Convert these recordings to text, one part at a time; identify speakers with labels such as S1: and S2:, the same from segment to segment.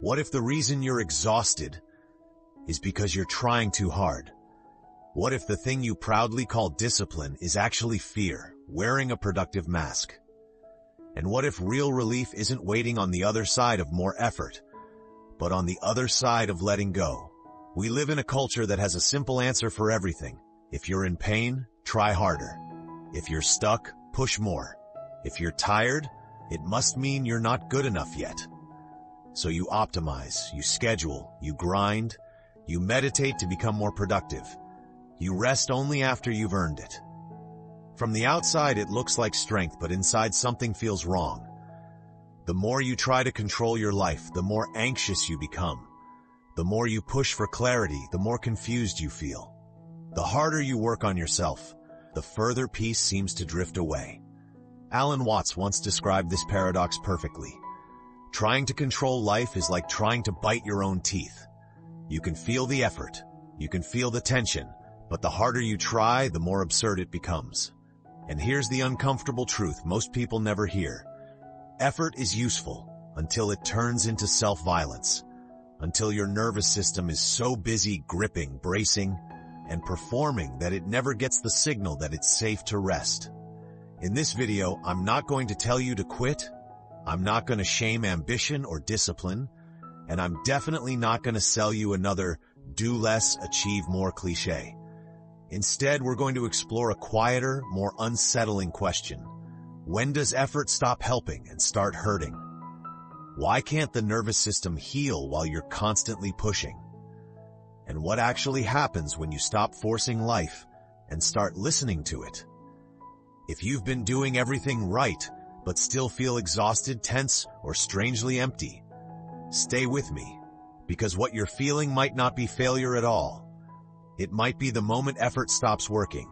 S1: What if the reason you're exhausted is because you're trying too hard? What if the thing you proudly call discipline is actually fear, wearing a productive mask? And what if real relief isn't waiting on the other side of more effort, but on the other side of letting go? We live in a culture that has a simple answer for everything. If you're in pain, try harder. If you're stuck, push more. If you're tired, it must mean you're not good enough yet. So you optimize, you schedule, you grind, you meditate to become more productive. You rest only after you've earned it. From the outside, it looks like strength, but inside something feels wrong. The more you try to control your life, the more anxious you become. The more you push for clarity, the more confused you feel. The harder you work on yourself, the further peace seems to drift away. Alan Watts once described this paradox perfectly. Trying to control life is like trying to bite your own teeth. You can feel the effort, you can feel the tension, but the harder you try, the more absurd it becomes. And here's the uncomfortable truth most people never hear. Effort is useful until it turns into self-violence, until your nervous system is so busy gripping, bracing, and performing that it never gets the signal that it's safe to rest. In this video, I'm not going to tell you to quit. I'm not going to shame ambition or discipline, and I'm definitely not going to sell you another do less, achieve more cliché. Instead, we're going to explore a quieter, more unsettling question. When does effort stop helping and start hurting? Why can't the nervous system heal while you're constantly pushing? And what actually happens when you stop forcing life and start listening to it? If you've been doing everything right, but still feel exhausted, tense, or strangely empty, stay with me, because what you're feeling might not be failure at all. It might be the moment effort stops working,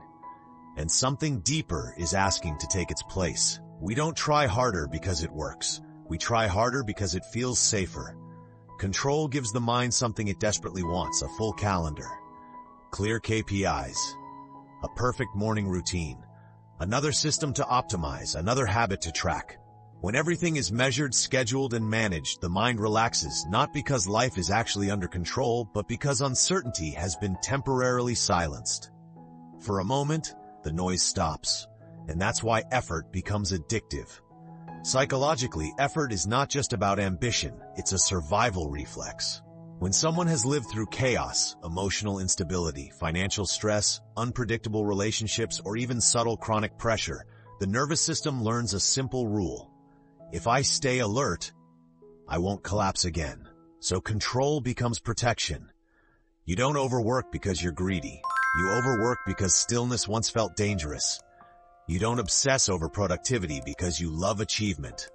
S1: and something deeper is asking to take its place. We don't try harder because it works. We try harder because it feels safer. Control gives the mind something it desperately wants: a full calendar, clear KPIs, a perfect morning routine, another system to optimize, another habit to track. When everything is measured, scheduled, and managed, the mind relaxes, not because life is actually under control, but because uncertainty has been temporarily silenced. For a moment, the noise stops, and that's why effort becomes addictive. Psychologically, effort is not just about ambition, it's a survival reflex. When someone has lived through chaos, emotional instability, financial stress, unpredictable relationships, or even subtle chronic pressure, the nervous system learns a simple rule. If I stay alert, I won't collapse again. So control becomes protection. You don't overwork because you're greedy. You overwork because stillness once felt dangerous. You don't obsess over productivity because you love achievement.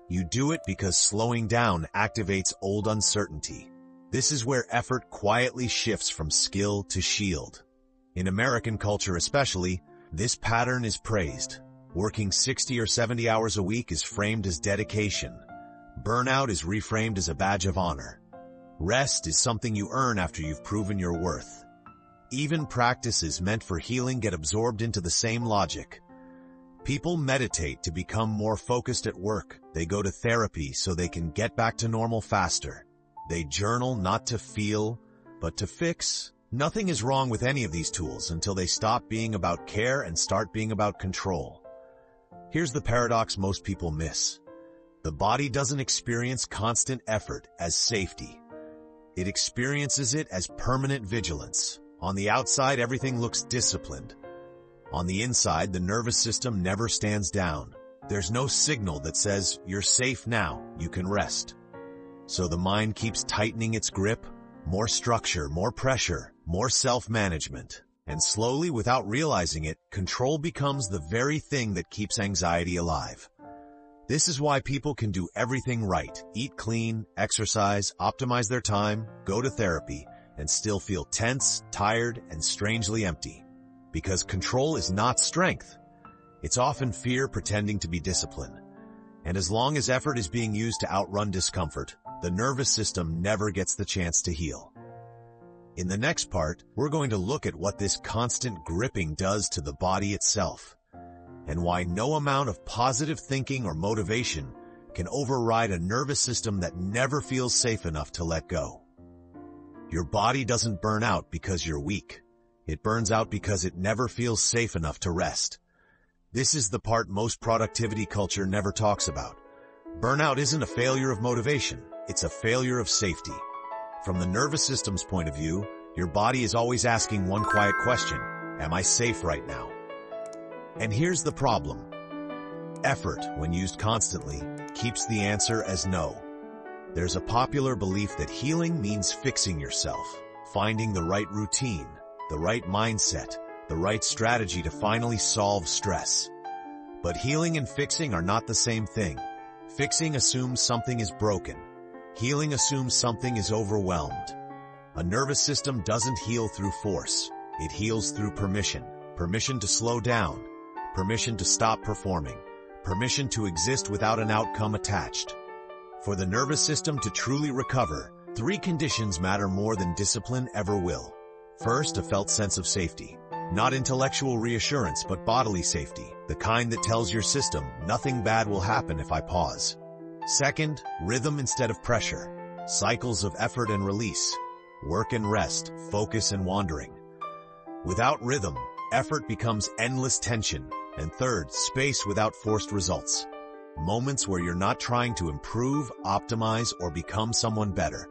S1: You do it because slowing down activates old uncertainty. This is where effort quietly shifts from skill to shield. In American culture especially, this pattern is praised. Working 60 or 70 hours a week is framed as dedication. Burnout is reframed as a badge of honor. Rest is something you earn after you've proven your worth. Even practices meant for healing get absorbed into the same logic. People meditate to become more focused at work. They go to therapy so they can get back to normal faster. They journal not to feel, but to fix. Nothing is wrong with any of these tools until they stop being about care and start being about control. Here's the paradox most people miss. The body doesn't experience constant effort as safety. It experiences it as permanent vigilance. On the outside, everything looks disciplined. On the inside, the nervous system never stands down. There's no signal that says, you're safe now, you can rest. So the mind keeps tightening its grip, more structure, more pressure, more self-management. And slowly, without realizing it, control becomes the very thing that keeps anxiety alive. This is why people can do everything right, eat clean, exercise, optimize their time, go to therapy, and still feel tense, tired, and strangely empty. Because control is not strength. It's often fear pretending to be discipline. And as long as effort is being used to outrun discomfort, the nervous system never gets the chance to heal. In the next part, we're going to look at what this constant gripping does to the body itself, and why no amount of positive thinking or motivation can override a nervous system that never feels safe enough to let go. Your body doesn't burn out because you're weak. It burns out because it never feels safe enough to rest. This is the part most productivity culture never talks about. Burnout isn't a failure of motivation, it's a failure of safety. From the nervous system's point of view, your body is always asking one quiet question: am I safe right now? And here's the problem. Effort, when used constantly, keeps the answer as no. There's a popular belief that healing means fixing yourself, finding the right routine, the right mindset, the right strategy to finally solve stress. But healing and fixing are not the same thing. Fixing assumes something is broken. Healing assumes something is overwhelmed. A nervous system doesn't heal through force. It heals through permission. Permission to slow down. Permission to stop performing. Permission to exist without an outcome attached. For the nervous system to truly recover, 3 conditions matter more than discipline ever will. First, a felt sense of safety. Not intellectual reassurance, but bodily safety. The kind that tells your system, nothing bad will happen if I pause. Second, rhythm instead of pressure. Cycles of effort and release. Work and rest, focus and wandering. Without rhythm, effort becomes endless tension. And third, space without forced results. Moments where you're not trying to improve, optimize, or become someone better.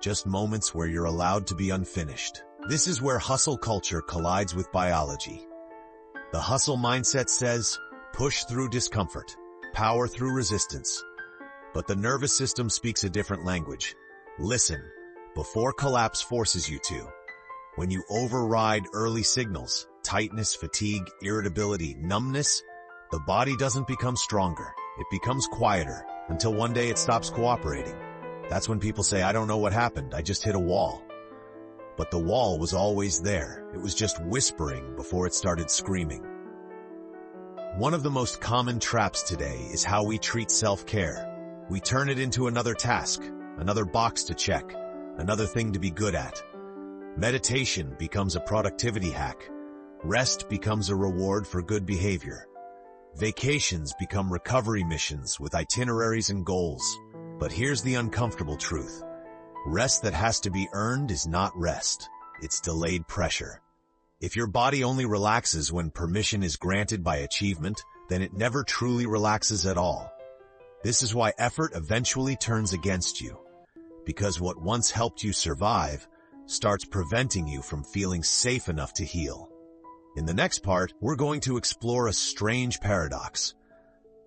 S1: Just moments where you're allowed to be unfinished. This is where hustle culture collides with biology. The hustle mindset says, push through discomfort, power through resistance. But the nervous system speaks a different language. Listen, before collapse forces you to. When you override early signals, tightness, fatigue, irritability, numbness, the body doesn't become stronger. It becomes quieter until one day it stops cooperating. That's when people say, I don't know what happened, I just hit a wall. But the wall was always there. It was just whispering before it started screaming. One of the most common traps today is how we treat self-care. We turn it into another task, another box to check, another thing to be good at. Meditation becomes a productivity hack. Rest becomes a reward for good behavior. Vacations become recovery missions with itineraries and goals. But here's the uncomfortable truth. Rest that has to be earned is not rest. It's delayed pressure. If your body only relaxes when permission is granted by achievement, then it never truly relaxes at all. This is why effort eventually turns against you. Because what once helped you survive starts preventing you from feeling safe enough to heal. In the next part, we're going to explore a strange paradox.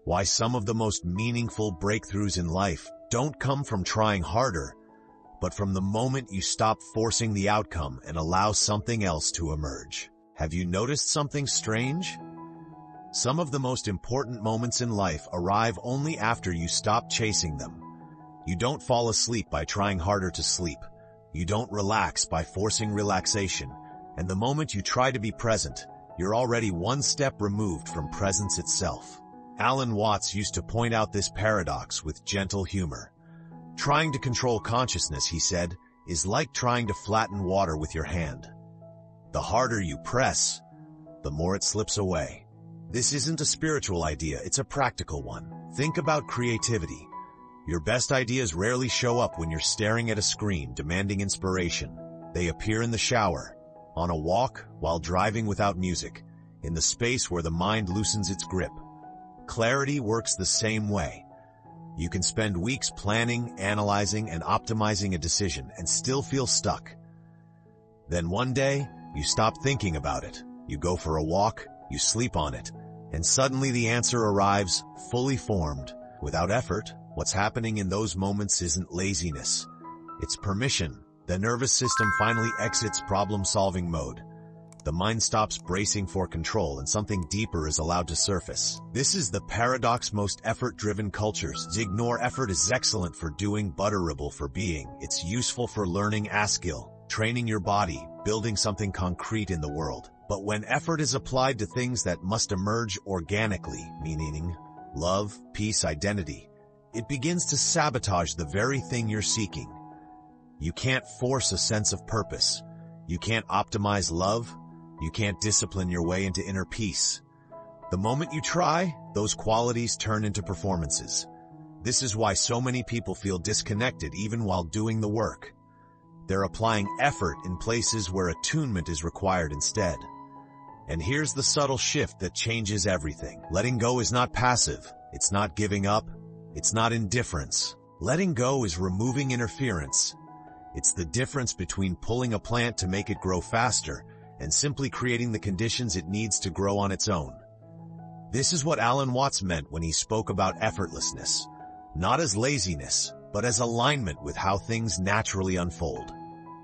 S1: Why some of the most meaningful breakthroughs in life don't come from trying harder, but from the moment you stop forcing the outcome and allow something else to emerge. Have you noticed something strange? Some of the most important moments in life arrive only after you stop chasing them. You don't fall asleep by trying harder to sleep. You don't relax by forcing relaxation. And the moment you try to be present, you're already one step removed from presence itself. Alan Watts used to point out this paradox with gentle humor. Trying to control consciousness, he said, is like trying to flatten water with your hand. The harder you press, the more it slips away. This isn't a spiritual idea, it's a practical one. Think about creativity. Your best ideas rarely show up when you're staring at a screen demanding inspiration. They appear in the shower, on a walk, while driving without music, in the space where the mind loosens its grip. Clarity works the same way. You can spend weeks planning, analyzing, and optimizing a decision and still feel stuck. Then one day, you stop thinking about it. You go for a walk, you sleep on it, and suddenly the answer arrives, fully formed. Without effort, what's happening in those moments isn't laziness. It's permission. The nervous system finally exits problem-solving mode. The mind stops bracing for control and something deeper is allowed to surface. This is the paradox most effort-driven cultures ignore. Effort is excellent for doing, butterable for being. It's useful for learning a skill, training your body, building something concrete in the world. But when effort is applied to things that must emerge organically, meaning love, peace, identity, it begins to sabotage the very thing you're seeking. You can't force a sense of purpose. You can't optimize love. You can't discipline your way into inner peace. The moment you try, those qualities turn into performances. This is why so many people feel disconnected even while doing the work. They're applying effort in places where attunement is required instead. And here's the subtle shift that changes everything. Letting go is not passive. It's not giving up. It's not indifference. Letting go is removing interference. It's the difference between pulling a plant to make it grow faster and simply creating the conditions it needs to grow on its own. This is what Alan Watts meant when he spoke about effortlessness, not as laziness, but as alignment with how things naturally unfold.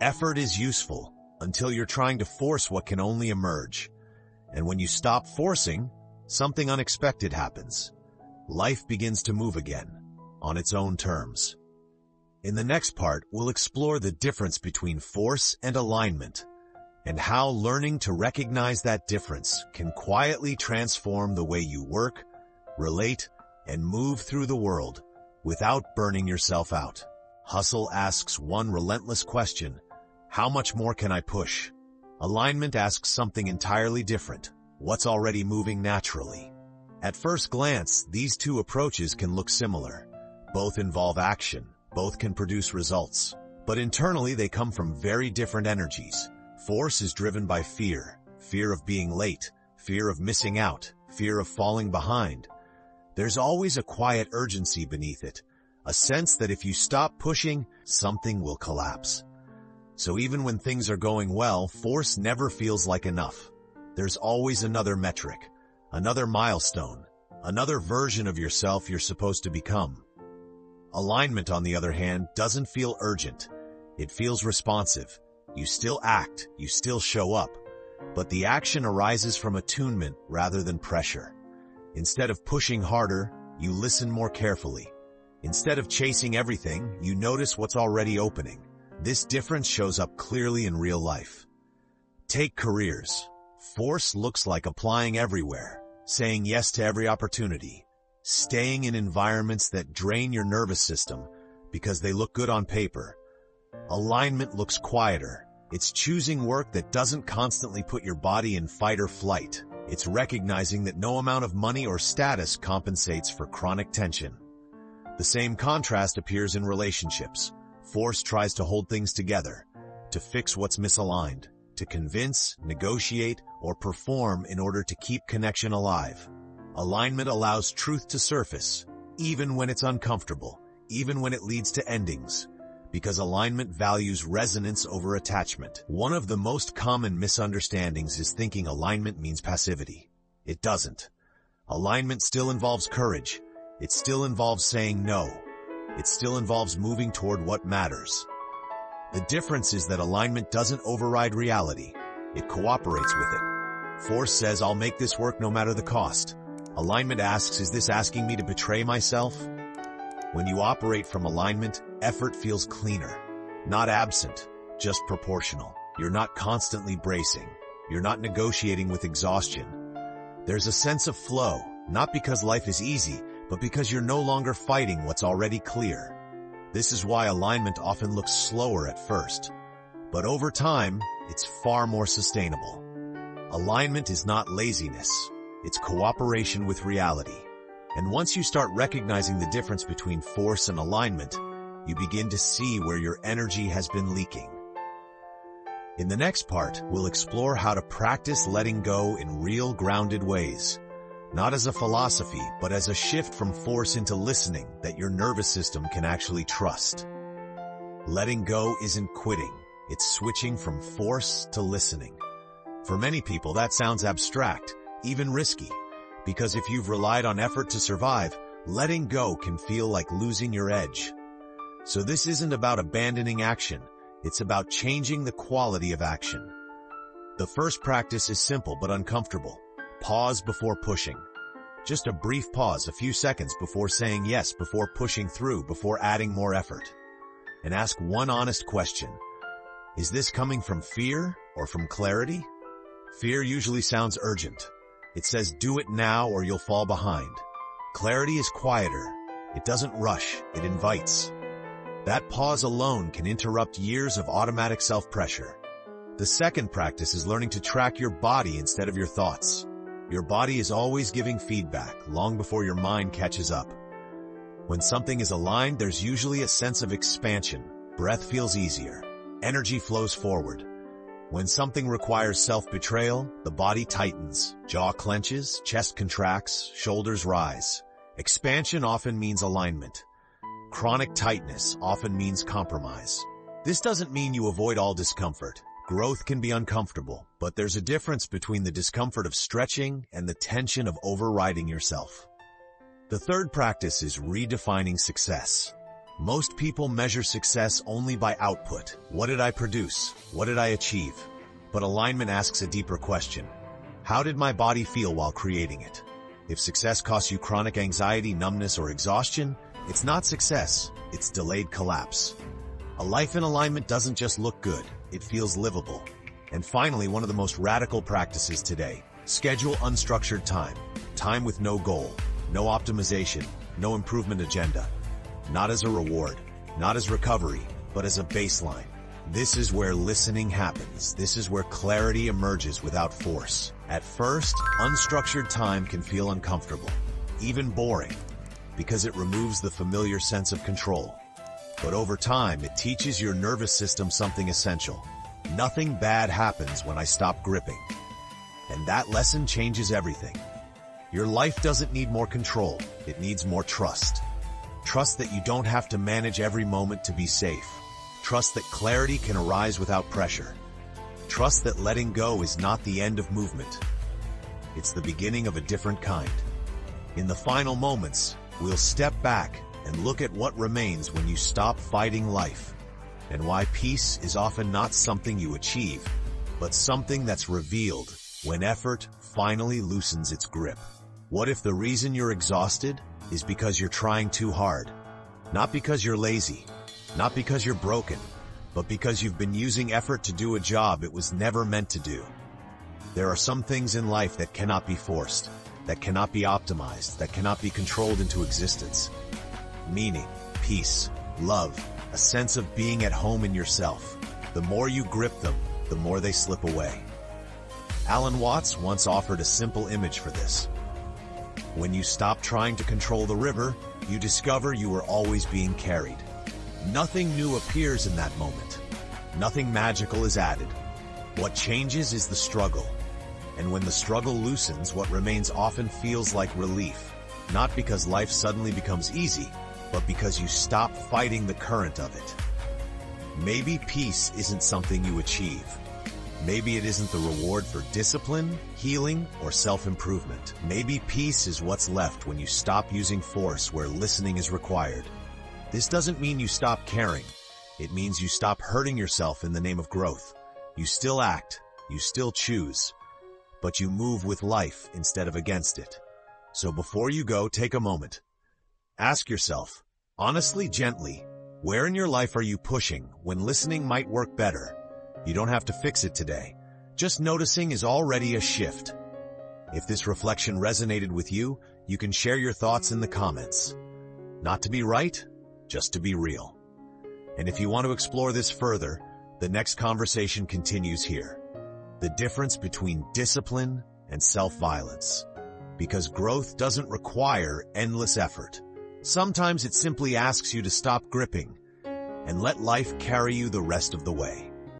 S1: Effort is useful until you're trying to force what can only emerge. And when you stop forcing, something unexpected happens. Life begins to move again, on its own terms. In the next part, we'll explore the difference between force and alignment, and how learning to recognize that difference can quietly transform the way you work, relate, and move through the world without burning yourself out. Hustle asks one relentless question: how much more can I push? Alignment asks something entirely different: what's already moving naturally? At first glance, these two approaches can look similar. Both involve action, both can produce results, but internally they come from very different energies. Force is driven by fear, fear of being late, fear of missing out, fear of falling behind. There's always a quiet urgency beneath it, a sense that if you stop pushing, something will collapse. So even when things are going well, force never feels like enough. There's always another metric, another milestone, another version of yourself you're supposed to become. Alignment, on the other hand, doesn't feel urgent. It feels responsive. You still act, you still show up, but the action arises from attunement rather than pressure. Instead of pushing harder, you listen more carefully. Instead of chasing everything, you notice what's already opening. This difference shows up clearly in real life. Take careers. Force looks like applying everywhere, saying yes to every opportunity, staying in environments that drain your nervous system because they look good on paper. Alignment looks quieter. It's choosing work that doesn't constantly put your body in fight or flight. It's recognizing that no amount of money or status compensates for chronic tension. The same contrast appears in relationships. Force tries to hold things together, to fix what's misaligned, to convince, negotiate, or perform in order to keep connection alive. Alignment allows truth to surface, even when it's uncomfortable, even when it leads to endings, because alignment values resonance over attachment. One of the most common misunderstandings is thinking alignment means passivity. It doesn't. Alignment still involves courage. It still involves saying no. It still involves moving toward what matters. The difference is that alignment doesn't override reality. It cooperates with it. Force says, I'll make this work no matter the cost. Alignment asks, is this asking me to betray myself? When you operate from alignment, effort feels cleaner. Not absent, just proportional. You're not constantly bracing. You're not negotiating with exhaustion. There's a sense of flow, not because life is easy, but because you're no longer fighting what's already clear. This is why alignment often looks slower at first, but over time, it's far more sustainable. Alignment is not laziness. It's cooperation with reality. And once you start recognizing the difference between force and alignment, you begin to see where your energy has been leaking. In the next part, we'll explore how to practice letting go in real, grounded ways. Not as a philosophy, but as a shift from force into listening that your nervous system can actually trust. Letting go isn't quitting. It's switching from force to listening. For many people, that sounds abstract, even risky, because if you've relied on effort to survive, letting go can feel like losing your edge. So this isn't about abandoning action. It's about changing the quality of action. The first practice is simple but uncomfortable. Pause before pushing. Just a brief pause, a few seconds before saying yes, before pushing through, before adding more effort. And ask one honest question. Is this coming from fear or from clarity? Fear usually sounds urgent. It says, do it now or you'll fall behind. Clarity is quieter. It doesn't rush, it invites. That pause alone can interrupt years of automatic self-pressure. The second practice is learning to track your body instead of your thoughts. Your body is always giving feedback long before your mind catches up. When something is aligned, there's usually a sense of expansion. Breath feels easier. Energy flows forward. When something requires self-betrayal, the body tightens, jaw clenches, chest contracts, shoulders rise. Expansion often means alignment. Chronic tightness often means compromise. This doesn't mean you avoid all discomfort. Growth can be uncomfortable, but there's a difference between the discomfort of stretching and the tension of overriding yourself. The third practice is redefining success. Most people measure success only by output. What did I produce? What did I achieve? But alignment asks a deeper question. How did my body feel while creating it? If success costs you chronic anxiety, numbness, or exhaustion, it's not success, it's delayed collapse. A life in alignment doesn't just look good, it feels livable. And finally, one of the most radical practices today. Schedule unstructured time. Time with no goal, no optimization, no improvement agenda. Not as a reward, not as recovery, but as a baseline. This is where listening happens. This is where clarity emerges without force. At first, unstructured time can feel uncomfortable, even boring, because it removes the familiar sense of control. But over time, it teaches your nervous system something essential. Nothing bad happens when I stop gripping. And that lesson changes everything. Your life doesn't need more control, it needs more trust. Trust that you don't have to manage every moment to be safe. Trust that clarity can arise without pressure. Trust that letting go is not the end of movement. It's the beginning of a different kind. In the final moments, we'll step back and look at what remains when you stop fighting life, and why peace is often not something you achieve, but something that's revealed when effort finally loosens its grip. What if the reason you're exhausted is because you're trying too hard? Not because you're lazy, not because you're broken, but because you've been using effort to do a job it was never meant to do. There are some things in life that cannot be forced, that cannot be optimized, that cannot be controlled into existence. Meaning, peace, love, a sense of being at home in yourself. The more you grip them, the more they slip away. Alan Watts once offered a simple image for this. When you stop trying to control the river, you discover you were always being carried. Nothing new appears in that moment. Nothing magical is added. What changes is the struggle. And when the struggle loosens, what remains often feels like relief. Not because life suddenly becomes easy, but because you stop fighting the current of it. Maybe peace isn't something you achieve. Maybe it isn't the reward for discipline, healing, or self-improvement. Maybe peace is what's left when you stop using force where listening is required. This doesn't mean you stop caring. It means you stop hurting yourself in the name of growth. You still act, you still choose, but you move with life instead of against it. So before you go, take a moment. Ask yourself, honestly, gently, where in your life are you pushing when listening might work better? You don't have to fix it today. Just noticing is already a shift. If this reflection resonated with you, you can share your thoughts in the comments. Not to be right, just to be real. And if you want to explore this further, the next conversation continues here. The difference between discipline and self-violence. Because growth doesn't require endless effort. Sometimes it simply asks you to stop gripping and let life carry you the rest of the way.